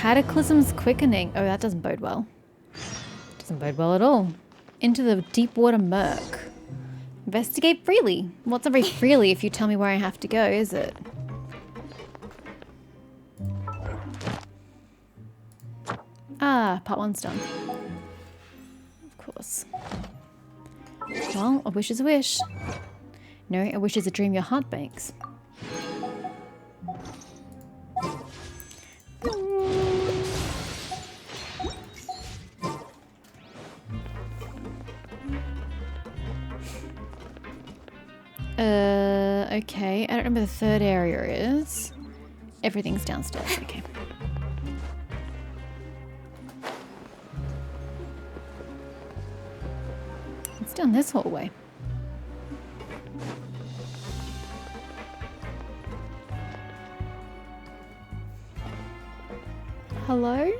Cataclysm's quickening. Oh, that doesn't bode well. Doesn't bode well at all. Into the deep water murk. Investigate freely. Well, it's not very freely if you tell me where I have to go, is it? Ah, part one's done. Of course. Well, a wish is a wish. No, a wish is a dream your heart makes. Okay. I don't know where the third area is. Everything's downstairs. Okay. It's down this hallway. Hello?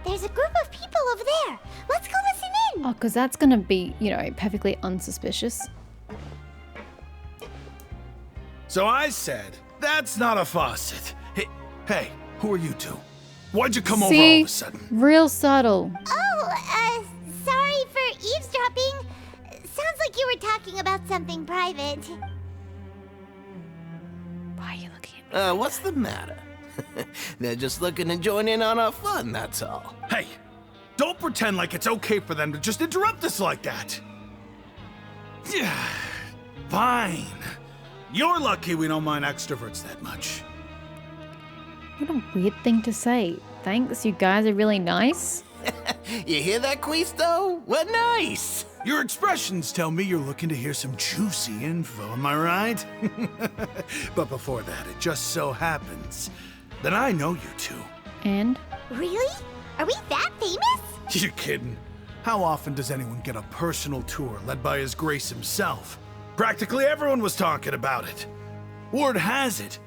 There's a group of people over there. Let's go listen in. Oh, because that's going to be, you know, perfectly unsuspicious. So I said, that's not a faucet. Hey, who are you two? Why'd you come over all of a sudden? Real subtle. Oh, sorry for eavesdropping. Sounds like you were talking about something private. Why are you looking at me? What's the matter? They're just looking to join in on our fun, that's all. Hey, don't pretend like it's okay for them to just interrupt us like that. Yeah, fine. You're lucky we don't mind extroverts that much. What a weird thing to say. Thanks, you guys are really nice. You hear that, Quisto? What nice! Your expressions tell me you're looking to hear some juicy info, am I right? But before that, it just so happens that I know you two. And? Really? Are we that famous? You're kidding. How often does anyone get a personal tour led by His Grace himself? Practically everyone was talking about it. Word has it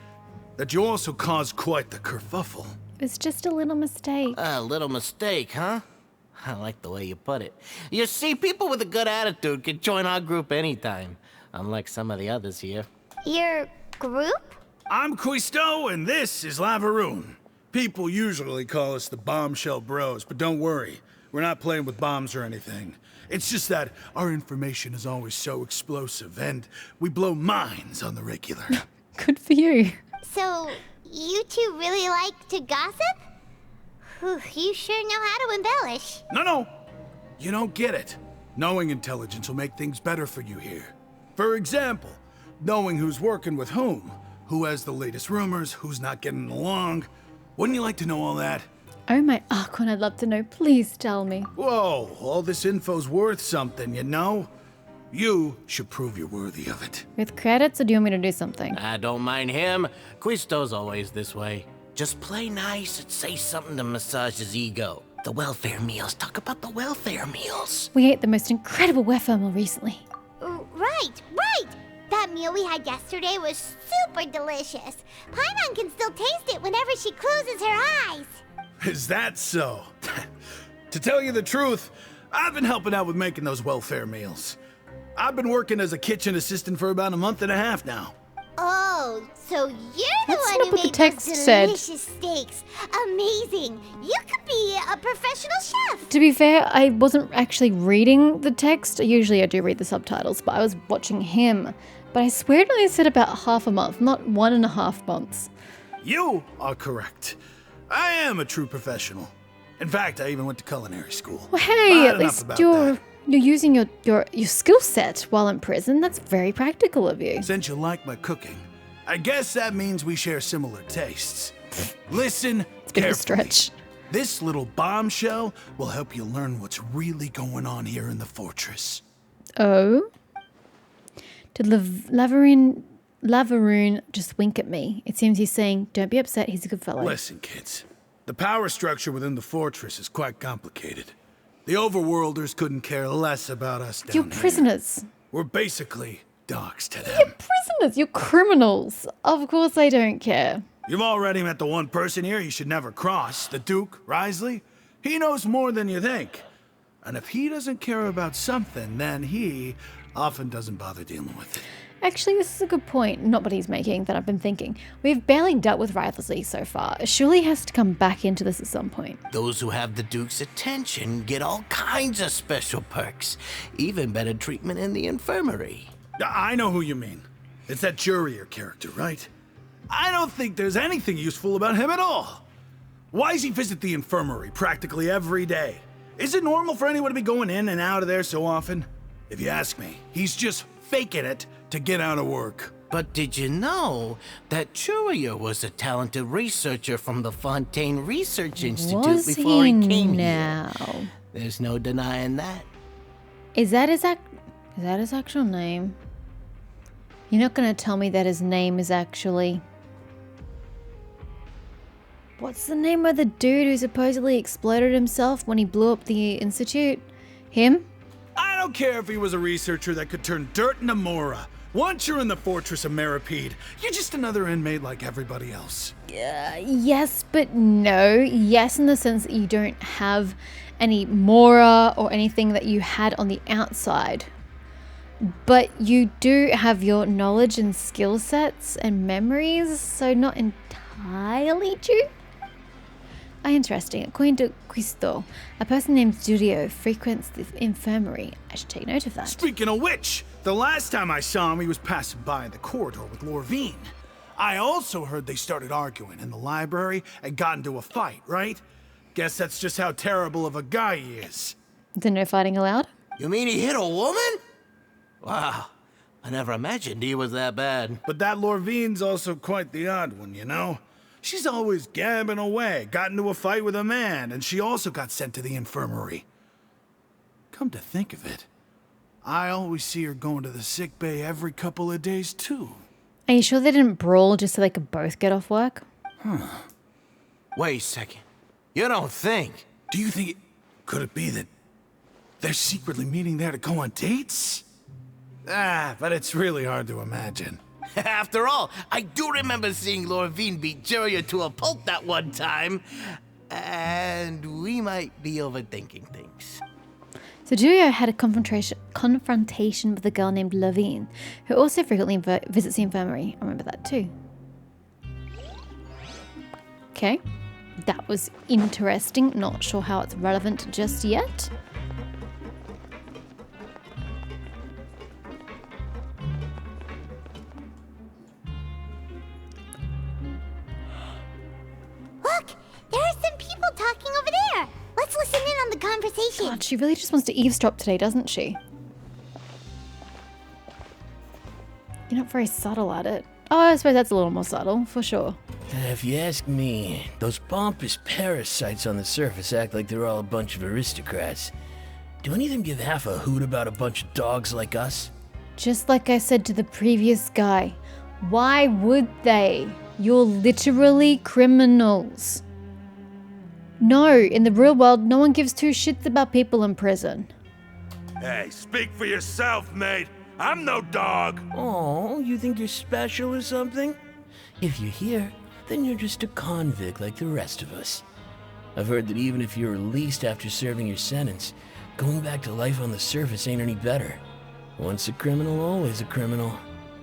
that you also caused quite the kerfuffle. It's just a little mistake. A little mistake, huh? I like the way you put it. You see, people with a good attitude can join our group anytime, unlike some of the others here. Your group? I'm Quisto, and this is Lavaroon. People usually call us the Bombshell Bros, but don't worry. We're not playing with bombs or anything. It's just that our information is always so explosive, and we blow minds on the regular. Good for you. So, you two really like to gossip? Whew, you sure know how to embellish. No. You don't get it. Knowing intelligence will make things better for you here. For example, knowing who's working with who has the latest rumors, who's not getting along. Wouldn't you like to know all that? Oh my Archon, I'd love to know. Please tell me. Whoa, all this info's worth something, you know? You should prove you're worthy of it. With credits, or do you want me to do something? I don't mind him. Quisto's always this way. Just play nice and say something to massage his ego. The welfare meals. Talk about the welfare meals. We ate the most incredible welfare meal recently. Right. That meal we had yesterday was super delicious. Paimon can still taste it whenever she closes her eyes. Is that so? To tell you the truth, I've been helping out with making those welfare meals. I've been working as a kitchen assistant for about a month and a half now. Oh, so you're the That's one not who what the made text those said. delicious steaks. Amazing. You could be a professional chef. To be fair, I wasn't actually reading the text. Usually I do read the subtitles, but I was watching him. But I swear it only said about half a month, not 1.5 months. You are correct. I am a true professional. In fact, I even went to culinary school. Well, hey, But at enough least about you're that. using your skill set while in prison. That's very practical of you. Since you like my cooking, I guess that means we share similar tastes. Listen It's a bit of a carefully. stretch. This little bombshell will help you learn what's really going on here in the fortress. Oh? Did Lavaroon just wink at me? It seems he's saying, don't be upset, he's a good fellow. Listen, kids. The power structure within the fortress is quite complicated. The overworlders couldn't care less about us down You're here. prisoners. We're basically dogs to them. You're prisoners. You're criminals. Of course I don't care. You've already met the one person here you should never cross, the Duke, Risley. He knows more than you think. And if he doesn't care about something, then he often doesn't bother dealing with it. Actually, this is a good point, not what he's making, that I've been thinking. We've barely dealt with Rivalry so far. Surely he has to come back into this at some point. Those who have the Duke's attention get all kinds of special perks, even better treatment in the infirmary. I know who you mean. It's that Jurier character, right? I don't think there's anything useful about him at all. Why does he visit the infirmary practically every day? Is it normal for anyone to be going in and out of there so often? If you ask me, he's just faking it to get out of work. But did you know that Jurier was a talented researcher from the Fontaine Research Institute Was before he came now? here? There's no denying that. Is that his actual name? You're not going to tell me that his name is actually... What's the name of the dude who supposedly exploded himself when he blew up the institute? Him? I don't care if he was a researcher that could turn dirt into Mora. Once you're in the fortress of Meripede, you're just another inmate like everybody else. Yes, but no. Yes, in the sense that you don't have any Mora or anything that you had on the outside. But you do have your knowledge and skill sets and memories, so not entirely true. Interesting. According to Quisto, a person named Studio frequents the infirmary. I should take note of that. Speaking of which, the last time I saw him, he was passing by in the corridor with Lorvine. I also heard they started arguing in the library and got into a fight, right? Guess that's just how terrible of a guy he is. Is there no fighting allowed? You mean he hit a woman? Wow, I never imagined he was that bad. But that Lorvine's also quite the odd one, you know? She's always gabbing away, got into a fight with a man, and she also got sent to the infirmary. Come to think of it, I always see her going to the sick bay every couple of days, too. Are you sure they didn't brawl just so they could both get off work? Wait a second. You don't think? Do you think could it be that they're secretly meeting there to go on dates? But it's really hard to imagine. After all, I do remember seeing Lorvine beat Jurier to a pulp that one time. And we might be overthinking things. So Julio had a confrontation with a girl named Levine, who also frequently visits the infirmary. I remember that too. Okay, that was interesting. Not sure how it's relevant just yet. Look, there are some people talking over there. Let's listen in on the conversation. God, she really just wants to eavesdrop today, doesn't she? You're not very subtle at it. Oh, I suppose that's a little more subtle, for sure. If you ask me, those pompous parasites on the surface act like they're all a bunch of aristocrats. Do any of them give half a hoot about a bunch of dogs like us? Just like I said to the previous guy, why would they? You're literally criminals. No, in the real world, no one gives two shits about people in prison. Hey, speak for yourself, mate. I'm no dog. Oh, you think you're special or something? If you're here, then you're just a convict like the rest of us. I've heard that even if you're released after serving your sentence, going back to life on the surface ain't any better. Once a criminal, always a criminal.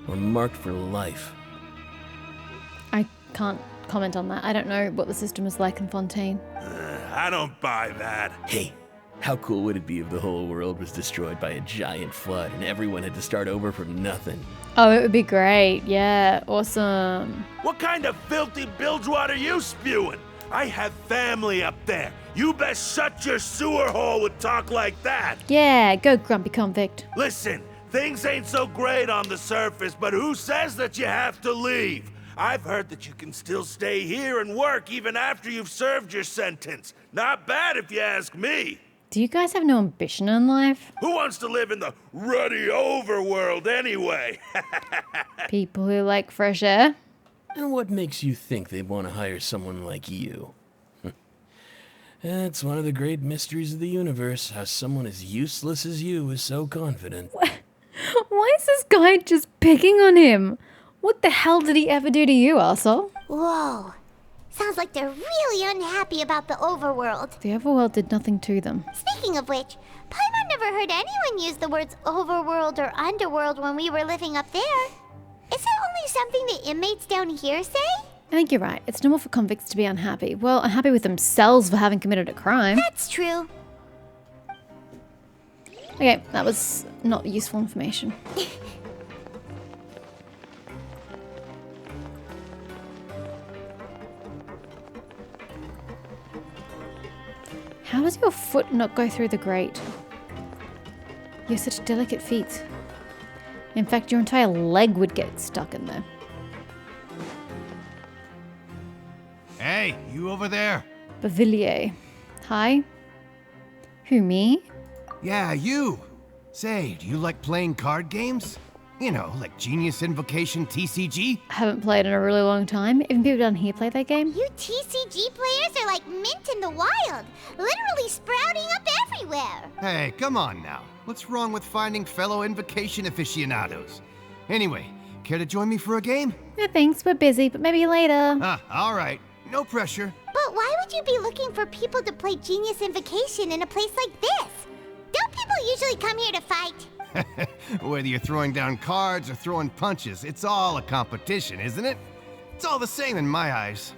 We're marked for life. I can't comment on that. I don't know what the system is like in Fontaine. I don't buy that. Hey, how cool would it be if the whole world was destroyed by a giant flood and everyone had to start over from nothing? Oh, it would be great. Yeah, awesome. What kind of filthy bilgewater are you spewing? I have family up there. You best shut your sewer hole with talk like that. Yeah, go grumpy convict. Listen, things ain't so great on the surface, but who says that you have to leave? I've heard that you can still stay here and work even after you've served your sentence. Not bad if you ask me. Do you guys have no ambition in life? Who wants to live in the ruddy overworld anyway? People who like fresh air? And what makes you think they want to hire someone like you? It's one of the great mysteries of the universe, how someone as useless as you is so confident. Why is this guy just picking on him? What the hell did he ever do to you, arsehole? Whoa. Sounds like they're really unhappy about the overworld. The overworld did nothing to them. Speaking of which, Paimon never heard anyone use the words overworld or underworld when we were living up there. Is that only something the inmates down here say? I think you're right. It's normal for convicts to be unhappy. Well, unhappy with themselves for having committed a crime. That's true. Okay, that was not useful information. How does your foot not go through the grate? You have such delicate feet. In fact, your entire leg would get stuck in there. Hey, you over there? Bavillier. Hi? Who, me? Yeah, you. Say, do you like playing card games? You know, like Genius Invocation TCG? Haven't played in a really long time. Even people down here play that game. You TCG players are like mint in the wild, literally sprouting up everywhere. Hey, come on now. What's wrong with finding fellow Invocation aficionados? Anyway, care to join me for a game? No thanks, we're busy, but maybe later. All right. No pressure. But why would you be looking for people to play Genius Invocation in a place like this? Don't people usually come here to fight? Whether you're throwing down cards or throwing punches, it's all a competition, isn't it? It's all the same in my eyes.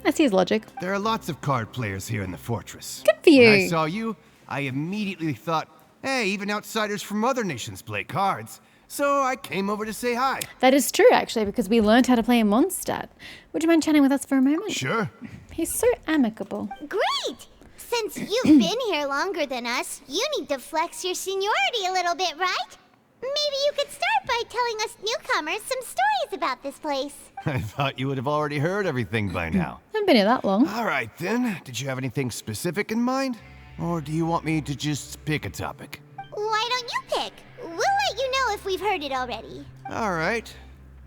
I see his logic. There are lots of card players here in the fortress. Good for you. When I saw you, I immediately thought, hey, even outsiders from other nations play cards. So I came over to say hi. That is true, actually, because we learned how to play in Mondstadt. Would you mind chatting with us for a moment? Sure. He's so amicable. Great! Since you've been here longer than us, you need to flex your seniority a little bit, right? Maybe you could start by telling us newcomers some stories about this place. I thought you would have already heard everything by now. Haven't been here that long. All right, then. Did you have anything specific in mind? Or do you want me to just pick a topic? Why don't you pick? We'll let you know if we've heard it already. All right.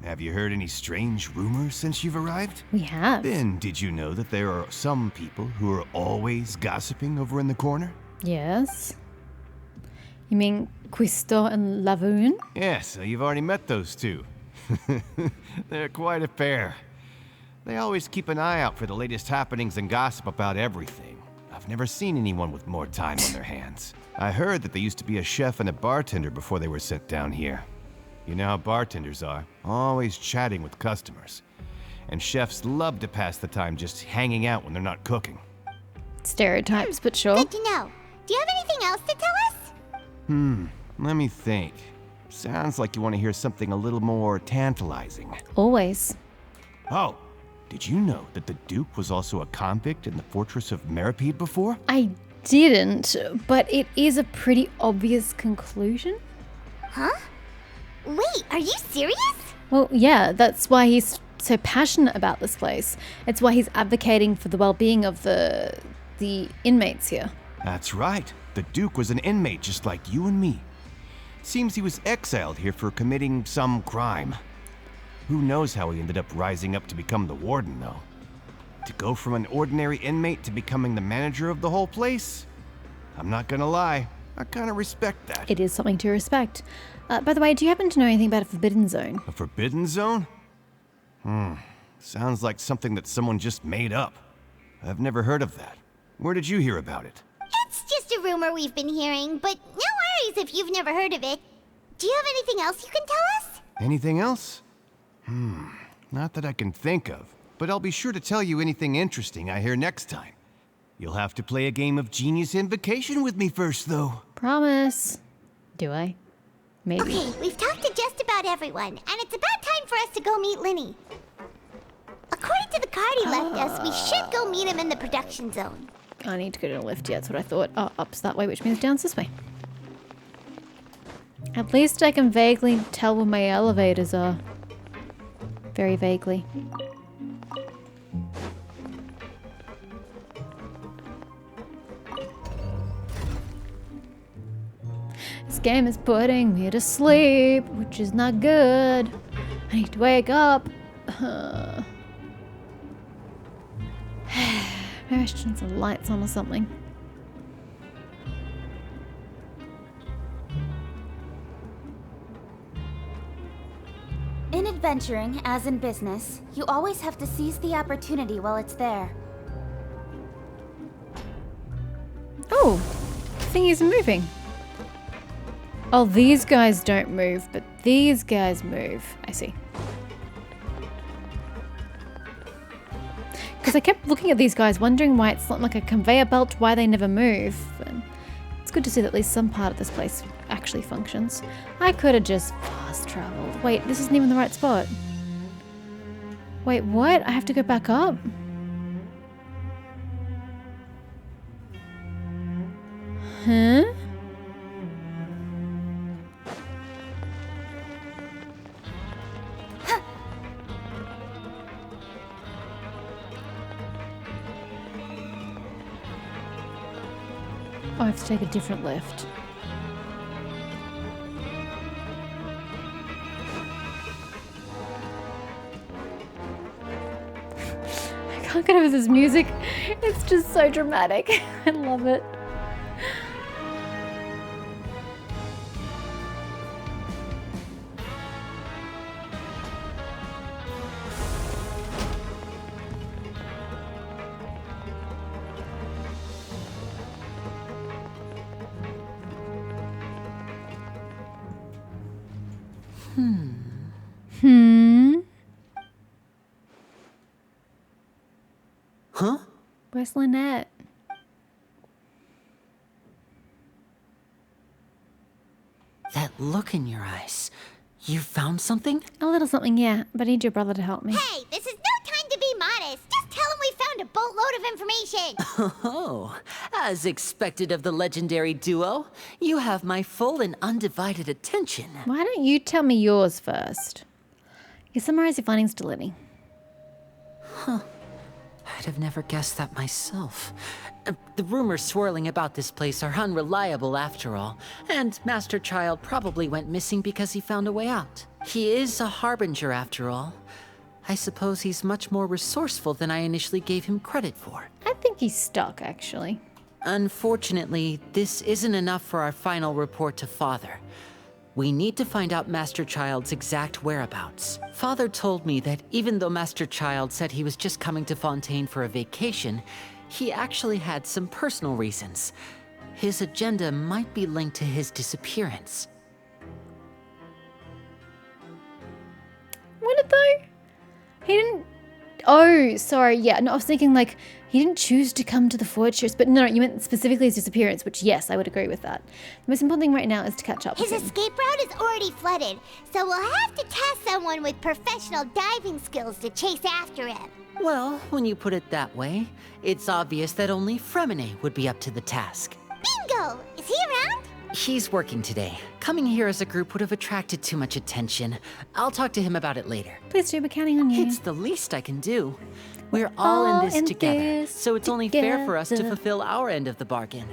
Have you heard any strange rumors since you've arrived? We have. Then, did you know that there are some people who are always gossiping over in the corner? Yes. You mean Quisto and Lavoon? Yes, so you've already met those two. They're quite a pair. They always keep an eye out for the latest happenings and gossip about everything. I've never seen anyone with more time on their hands. I heard that they used to be a chef and a bartender before they were sent down here. You know how bartenders are, always chatting with customers. And chefs love to pass the time just hanging out when they're not cooking. Stereotypes, but sure. Good to know. Do you have anything else to tell us? Let me think. Sounds like you want to hear something a little more tantalizing. Always. Oh, did you know that the Duke was also a convict in the fortress of Meripede before? I didn't, but it is a pretty obvious conclusion. Huh? Wait, are you serious? Well, yeah, that's why he's so passionate about this place. It's why he's advocating for the well-being of the inmates here. That's right. The Duke was an inmate just like you and me. Seems he was exiled here for committing some crime. Who knows how he ended up rising up to become the warden, though. To go from an ordinary inmate to becoming the manager of the whole place? I'm not gonna lie, I kinda respect that. It is something to respect. By the way, do you happen to know anything about a forbidden zone? A forbidden zone? Sounds like something that someone just made up. I've never heard of that. Where did you hear about it? It's just a rumor we've been hearing, but no worries if you've never heard of it. Do you have anything else you can tell us? Anything else? Not that I can think of, but I'll be sure to tell you anything interesting I hear next time. You'll have to play a game of Genius Invocation with me first, though. Promise. Do I? Maybe. Okay, we've talked to just about everyone, and it's about time for us to go meet Linny. According to the card he left us, we should go meet him in the production zone. I need to go to the lift, yeah, that's what I thought. Oh, up's that way, which means down's this way. At least I can vaguely tell where my elevators are. Very vaguely. This game is putting me to sleep, which is not good. I need to wake up. Maybe I should turn some lights on or something. In venturing, as in business, you always have to seize the opportunity while it's there. Oh, thingies are moving. Oh, these guys don't move, but these guys move. I see. Because I kept looking at these guys, wondering why it's not like a conveyor belt, why they never move. And it's good to see that at least some part of this place actually functions. I could have just fast traveled. Wait, this isn't even the right spot. Wait, what? I have to go back up? Huh? Oh, I have to take a different lift. I can't get over this music. It's just so dramatic. I love it. Huh? Where's Lynette? That look in your eyes. You found something? A little something, yeah, but I need your brother to help me. Hey, this is no time to be modest. Just tell him we found a boatload of information. Oh, as expected of the legendary duo, you have my full and undivided attention. Why don't you tell me yours first? You summarize your findings to Lenny. I'd have never guessed that myself. The rumors swirling about this place are unreliable after all, and Master Child probably went missing because he found a way out. He is a harbinger after all. I suppose he's much more resourceful than I initially gave him credit for. I think he's stuck, actually. Unfortunately, this isn't enough for our final report to Father. We need to find out Master Child's exact whereabouts. Father told me that even though Master Child said he was just coming to Fontaine for a vacation, he actually had some personal reasons. His agenda might be linked to his disappearance. What though? He didn't... Oh, sorry, yeah. No, I was thinking like, he didn't choose to come to the fortress, but no, you meant specifically his disappearance, which yes, I would agree with that. The most important thing right now is to catch up His with him. escape route is already flooded, so we'll have to task someone with professional diving skills to chase after him. Well, when you put it that way, it's obvious that only Fremine would be up to the task. Bingo! Is he around? He's working today. Coming here as a group would have attracted too much attention. I'll talk to him about it later. Please do, we're counting on you. It's the least I can do. We're all in this together, so it's only fair for us to fulfill our end of the bargain.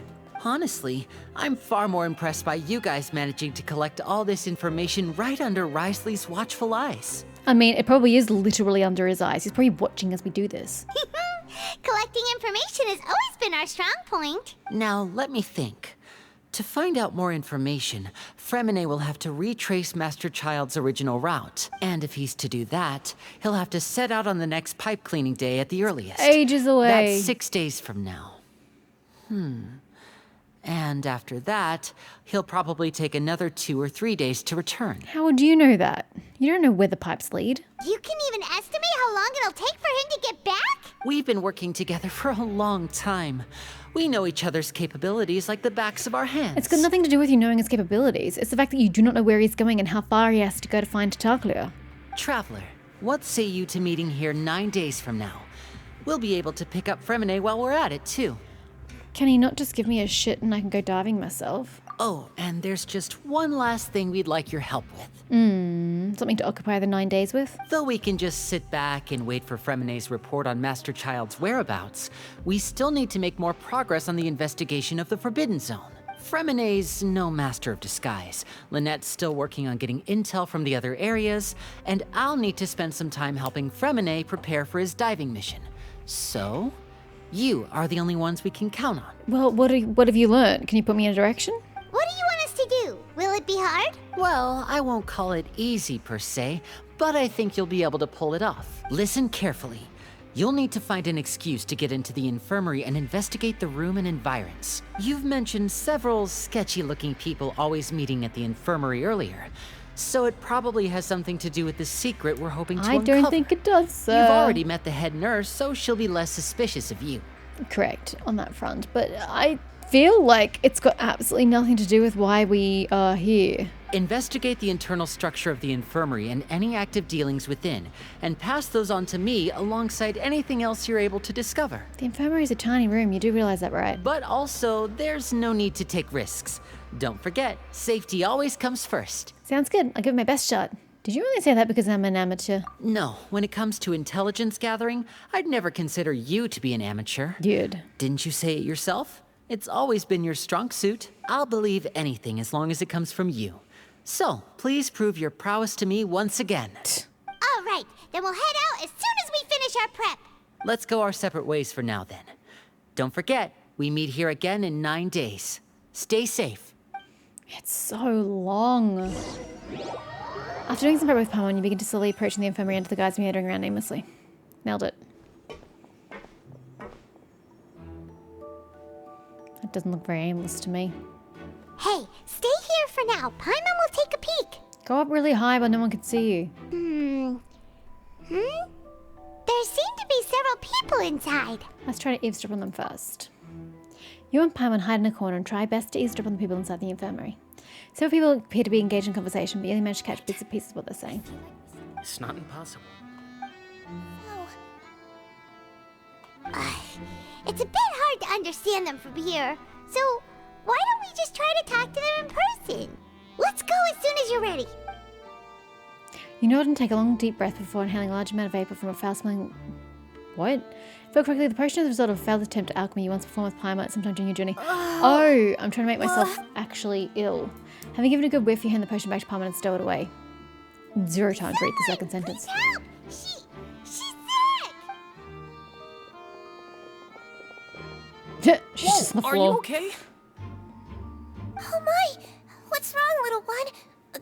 Honestly, I'm far more impressed by you guys managing to collect all this information right under Risley's watchful eyes. I mean, it probably is literally under his eyes. He's probably watching as we do this. Collecting information has always been our strong point. Now, let me think. To find out more information, Fremine will have to retrace Master Child's original route. And if he's to do that, he'll have to set out on the next pipe cleaning day at the earliest. Ages away. That's 6 days from now. And after that, he'll probably take another 2 or 3 days to return. How would you know that? You don't know where the pipes lead. You can even estimate how long it'll take for him to get back? We've been working together for a long time. We know each other's capabilities like the backs of our hands. It's got nothing to do with you knowing his capabilities. It's the fact that you do not know where he's going and how far he has to go to find Tarkleer. Traveler, what say you to meeting here 9 days from now? We'll be able to pick up Fremine while we're at it, too. Can he not just give me a shit and I can go diving myself? Oh, and there's just one last thing we'd like your help with. Something to occupy the 9 days with? Though we can just sit back and wait for Fremine's report on Master Child's whereabouts, we still need to make more progress on the investigation of the Forbidden Zone. Fremine's no master of disguise. Lynette's still working on getting intel from the other areas, and I'll need to spend some time helping Fremine prepare for his diving mission. So, you are the only ones we can count on. Well, what have you learned? Can you put me in a direction? What do you want us to do? Will it be hard? Well, I won't call it easy per se, but I think you'll be able to pull it off. Listen carefully. You'll need to find an excuse to get into the infirmary and investigate the room and environs. You've mentioned several sketchy-looking people always meeting at the infirmary earlier, so it probably has something to do with the secret we're hoping to I uncover. don't think it does, sir. You've already met the head nurse, so she'll be less suspicious of you. Correct on that front, but I feel like it's got absolutely nothing to do with why we are here. Investigate the internal structure of the infirmary and any active dealings within, and pass those on to me alongside anything else you're able to discover. The infirmary is a tiny room, you do realize that, right? But also, there's no need to take risks. Don't forget, safety always comes first. Sounds good. I'll give it my best shot. Did you really say that because I'm an amateur? No, when it comes to intelligence gathering, I'd never consider you to be an amateur. Dude. Didn't you say it yourself? It's always been your strong suit. I'll believe anything as long as it comes from you. So, please prove your prowess to me once again. All right, then we'll head out as soon as we finish our prep. Let's go our separate ways for now then. Don't forget, we meet here again in 9 days. Stay safe. It's so long. After doing some prep with Paimon, you begin to slowly approaching the infirmary under the guise of meandering around aimlessly. Nailed it. That doesn't look very aimless to me. Hey, stay here for now. Paimon will take a peek. Go up really high but no one can see you. There seem to be several people inside. Let's try to eavesdrop on them first. You and Paimon hide in a corner and try best to eavesdrop on the people inside the infirmary. Several people appear to be engaged in conversation, but you only manage to catch bits and pieces of what they're saying. It's not impossible. It's a bit hard to understand them from here, so why don't we just try to talk to them in person? Let's go as soon as you're ready. You nod and take a long deep breath before inhaling a large amount of vapor from a foul-smelling... What? If I correctly, the potion is the result of a failed attempt at alchemy you once performed with Paimon sometime during your journey. Oh, I'm trying to make myself actually ill. Having given a good whiff, you hand the potion back to Paimon and stow it away. 0 time to read the second sentence. Help! She's sick! She's just on the floor. okay? Oh my! What's wrong, little one?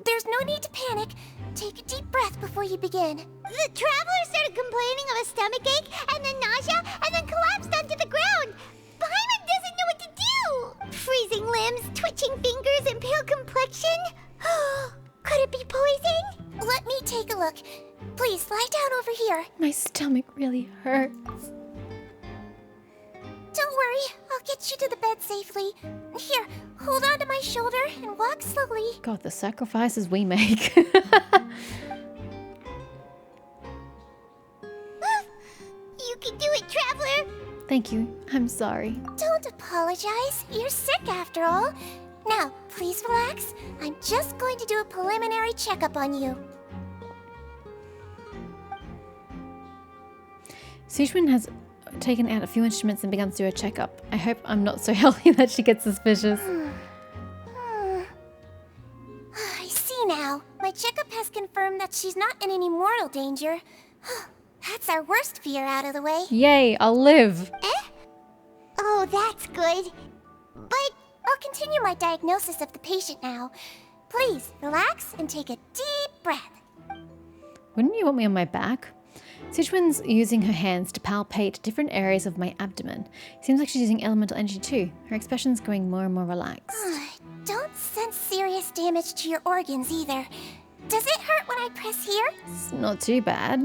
There's no need to panic. Take a deep breath before you begin. The traveler started complaining of a stomachache, and then nausea, and then collapsed onto the ground. Paimon doesn't know what to do. Freezing limbs, twitching fingers, and pale complexion. Could it be poison? Let me take a look. Please, lie down over here. My stomach really hurts. Don't worry, I'll get you to the bed safely. Here, hold on to my shoulder and walk slowly. God, the sacrifices we make. You can do it, traveler. Thank you. I'm sorry. Don't apologize. You're sick after all. Now, please relax. I'm just going to do a preliminary checkup on you. Sushman has taken out a few instruments and begun to do a checkup. I hope I'm not so healthy that she gets suspicious. I see now. My checkup has confirmed that she's not in any mortal danger. That's our worst fear out of the way. Yay, I'll live. Oh, that's good. But I'll continue my diagnosis of the patient now. Please, relax and take a deep breath. Wouldn't you want me on my back? Sichuan's using her hands to palpate different areas of my abdomen. Seems like she's using elemental energy too. Her expression's growing more and more relaxed. Don't sense serious damage to your organs either. Does it hurt when I press here? It's not too bad.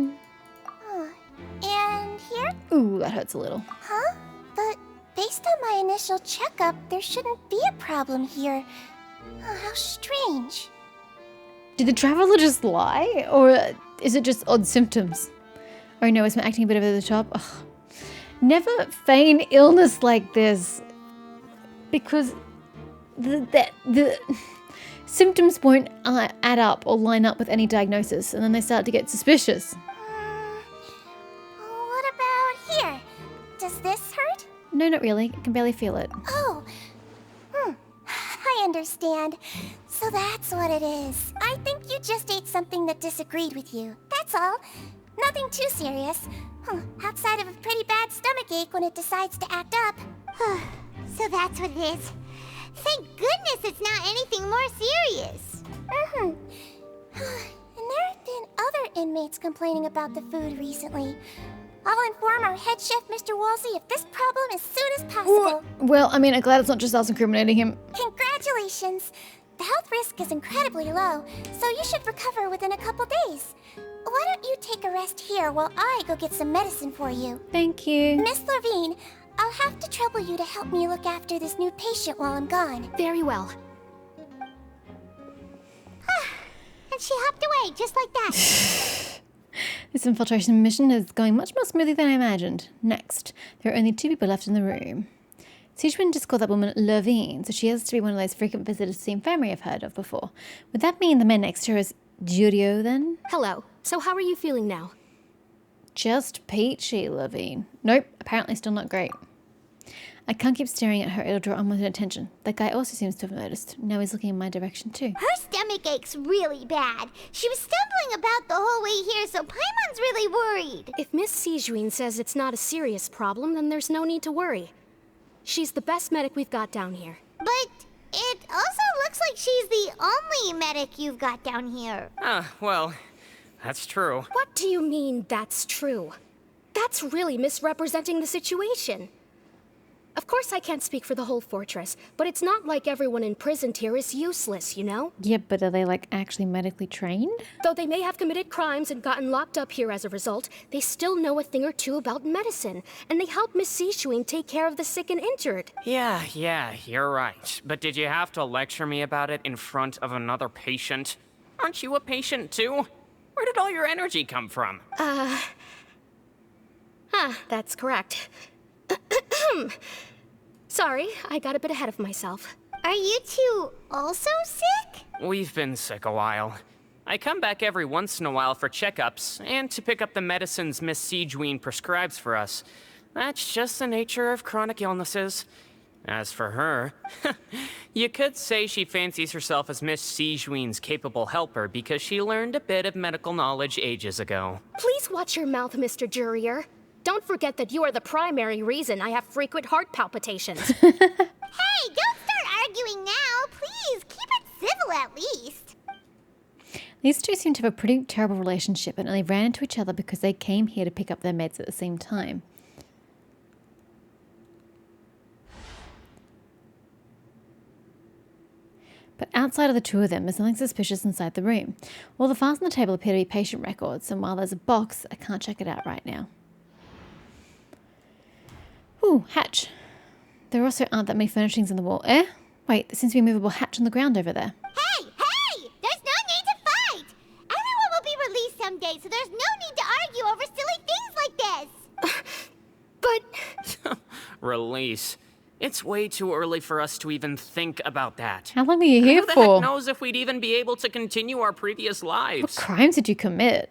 And here? Ooh, that hurts a little. Huh? But based on my initial checkup, there shouldn't be a problem here. How strange. Did the traveler just lie? Or is it just odd symptoms? Oh no, is my acting a bit over the top? Ugh. Never feign illness like this. Because the symptoms won't add up or line up with any diagnosis, and then they start to get suspicious. What about here? Does this hurt? No, not really. I can barely feel it. Oh. I understand. So that's what it is. I think you just ate something that disagreed with you. That's all. Nothing too serious. Outside of a pretty bad stomachache when it decides to act up. So that's what it is. Thank goodness it's not anything more serious. And there have been other inmates complaining about the food recently. I'll inform our head chef, Mr. Wolsey, of this problem as soon as possible. Well, I mean, I'm glad it's not just us incriminating him. Congratulations! The health risk is incredibly low, so you should recover within a couple days. Why don't you take a rest here while I go get some medicine for you? Thank you. Miss Levine, I'll have to trouble you to help me look after this new patient while I'm gone. Very well. And she hopped away, just like that. This infiltration mission is going much more smoothly than I imagined. Next, there are only 2 people left in the room. Sichuan just called that woman Levine, so she has to be one of those frequent visitors to the infirmary I've heard of before. Would that mean the man next to her is Jurio then? Hello. So how are you feeling now? Just peachy, Levine. Nope, apparently still not great. I can't keep staring at her, it'll draw unwanted attention. That guy also seems to have noticed. Now he's looking in my direction too. Her stomach ache's really bad. She was stumbling about the whole way here, so Paimon's really worried. If Miss Sijuin says it's not a serious problem, then there's no need to worry. She's the best medic we've got down here. But it also looks like she's the only medic you've got down here. Well, that's true. What do you mean, that's true? That's really misrepresenting the situation. Of course I can't speak for the whole fortress, but it's not like everyone imprisoned here is useless, you know? Yeah, but are they like actually medically trained? Though they may have committed crimes and gotten locked up here as a result, they still know a thing or two about medicine, and they help Miss Sichuan take care of the sick and injured. Yeah, you're right. But did you have to lecture me about it in front of another patient? Aren't you a patient too? Where did all your energy come from? That's correct. Sorry, I got a bit ahead of myself. Are you two also sick? We've been sick a while. I come back every once in a while for checkups, and to pick up the medicines Miss Sijuin prescribes for us. That's just the nature of chronic illnesses. As for her, you could say she fancies herself as Miss Sijuin's capable helper because she learned a bit of medical knowledge ages ago. Please watch your mouth, Mr. Jurier. Don't forget that you are the primary reason I have frequent heart palpitations. Hey, don't start arguing now. Please, keep it civil at least. These two seem to have a pretty terrible relationship and only ran into each other because they came here to pick up their meds at the same time. But outside of the two of them, there's something suspicious inside the room. All the files on the table appear to be patient records, and while there's a box, I can't check it out right now. Ooh, hatch. There also aren't that many furnishings in the wall. Wait, there seems to be a movable hatch on the ground over there. Hey! There's no need to fight! Everyone will be released someday, so there's no need to argue over silly things like this! But... Release. It's way too early for us to even think about that. How long are you here Who the for? heck knows if we'd even be able to continue our previous lives? What crimes did you commit?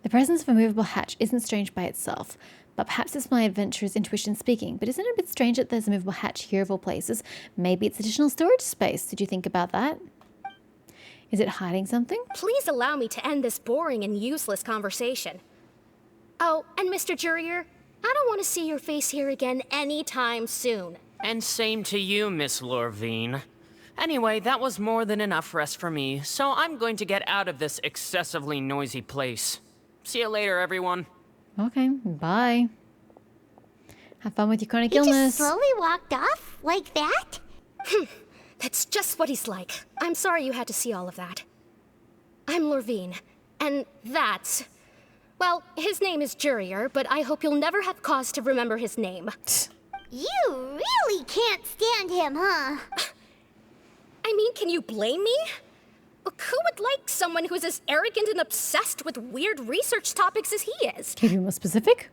The presence of a movable hatch isn't strange by itself, but perhaps it's my adventurer's intuition speaking. But isn't it a bit strange that there's a movable hatch here of all places? Maybe it's additional storage space. Did you think about that? Is it hiding something? Please allow me to end this boring and useless conversation. Oh, and Mr. Jurier, I don't want to see your face here again anytime soon. And same to you, Miss Lorvine. Anyway, that was more than enough rest for me, so I'm going to get out of this excessively noisy place. See you later, everyone. Okay, bye. Have fun with your chronic He illness. just slowly walked off? Like that? That's just what he's like. I'm sorry you had to see all of that. I'm Lorvine, and that's... Well, his name is Jurier, but I hope you'll never have cause to remember his name. You really can't stand him, huh? I mean, can you blame me? Who would like someone who's as arrogant and obsessed with weird research topics as he is? Can you be more specific?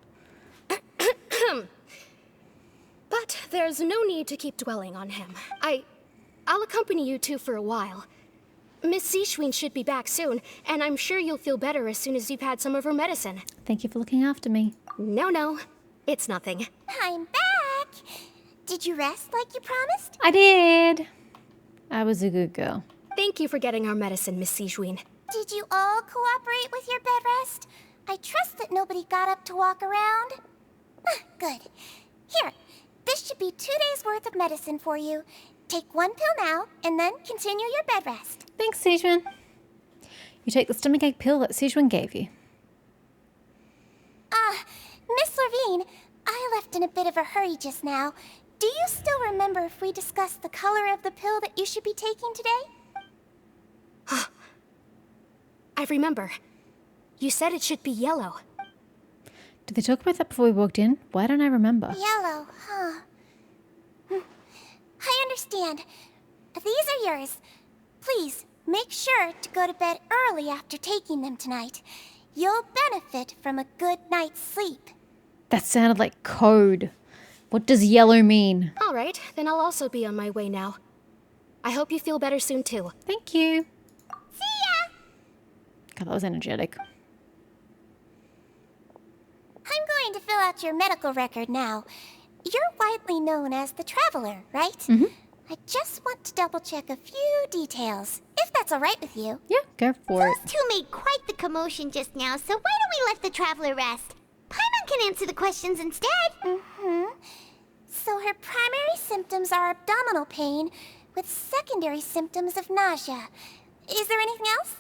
But there's no need to keep dwelling on him. I'll accompany you two for a while. Miss Sichuan should be back soon, and I'm sure you'll feel better as soon as you've had some of her medicine. Thank you for looking after me. No, it's nothing. I'm back! Did you rest like you promised? I did. I was a good girl. Thank you for getting our medicine, Miss Sichuan. Did you all cooperate with your bed rest? I trust that nobody got up to walk around. Good. Here, this should be 2 days' worth of medicine for you. Take one pill now, and then continue your bed rest. Thanks, Sijuan. You take the stomachache pill that Sijuan gave you. Miss Levine, I left in a bit of a hurry just now. Do you still remember if we discussed the color of the pill that you should be taking today? I remember. You said it should be yellow. Did they talk about that before we walked in? Why don't I remember? Yellow, huh? I understand. These are yours. Please, make sure to go to bed early after taking them tonight. You'll benefit from a good night's sleep. That sounded like code. What does yellow mean? All right, then I'll also be on my way now. I hope you feel better soon, too. Thank you. See ya! God, that was energetic. I'm going to fill out your medical record now. You're widely known as the Traveler, right? Mm-hmm. I just want to double-check a few details, if that's all right with you. Yeah, go for it. Those two made quite the commotion just now, so why don't we let the traveler rest? Paimon can answer the questions instead. So her primary symptoms are abdominal pain, with secondary symptoms of nausea. Is there anything else?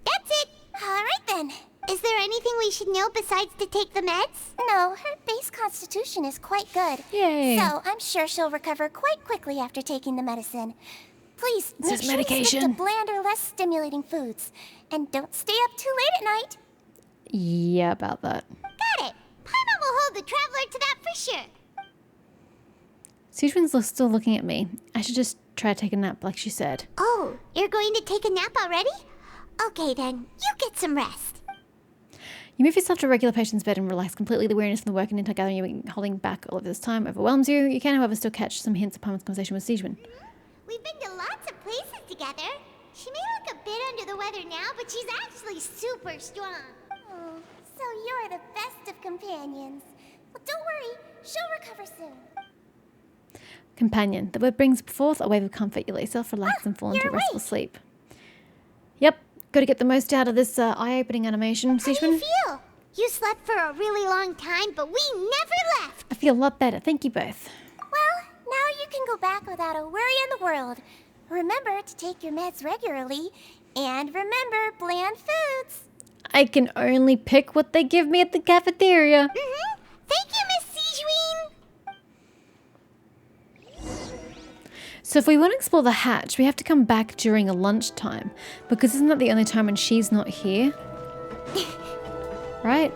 That's it. All right then. Is there anything we should know besides to take the meds? No, her base constitution is quite good. Yay. So I'm sure she'll recover quite quickly after taking the medicine. Please, This make is sure you stick medication. to blander, less stimulating foods. And don't stay up too late at night. Yeah, about that. Got it. Paimon will hold the traveler to that for sure. Sijuan's still looking at me. I should just try to take a nap like she said. Oh, you're going to take a nap already? Okay then, you get some rest. You move yourself to a regular patient's bed and relax completely. The weariness from the work and intel gathering you've been holding back all of this time overwhelms you. You can, however, still catch some hints of Paimon's conversation with Sijuan. We've been to lots of places together. She may look a bit under the weather now, but she's actually super strong. Oh, so you're the best of companions. Well, don't worry, she'll recover soon. Companion. The word brings forth a wave of comfort. You let yourself relax and fall into you're restful awake. sleep. Yep. Got to get the most out of this eye-opening animation, How do you Sijuan. feel? You slept for a really long time, but we never left. I feel a lot better. Thank you both. Well, now you can go back without a worry in the world. Remember to take your meds regularly, and remember bland foods. I can only pick what they give me at the cafeteria. Thank you, Miss Sijuan. So if we want to explore the hatch, we have to come back during a lunchtime. Because isn't that the only time when she's not here? Right?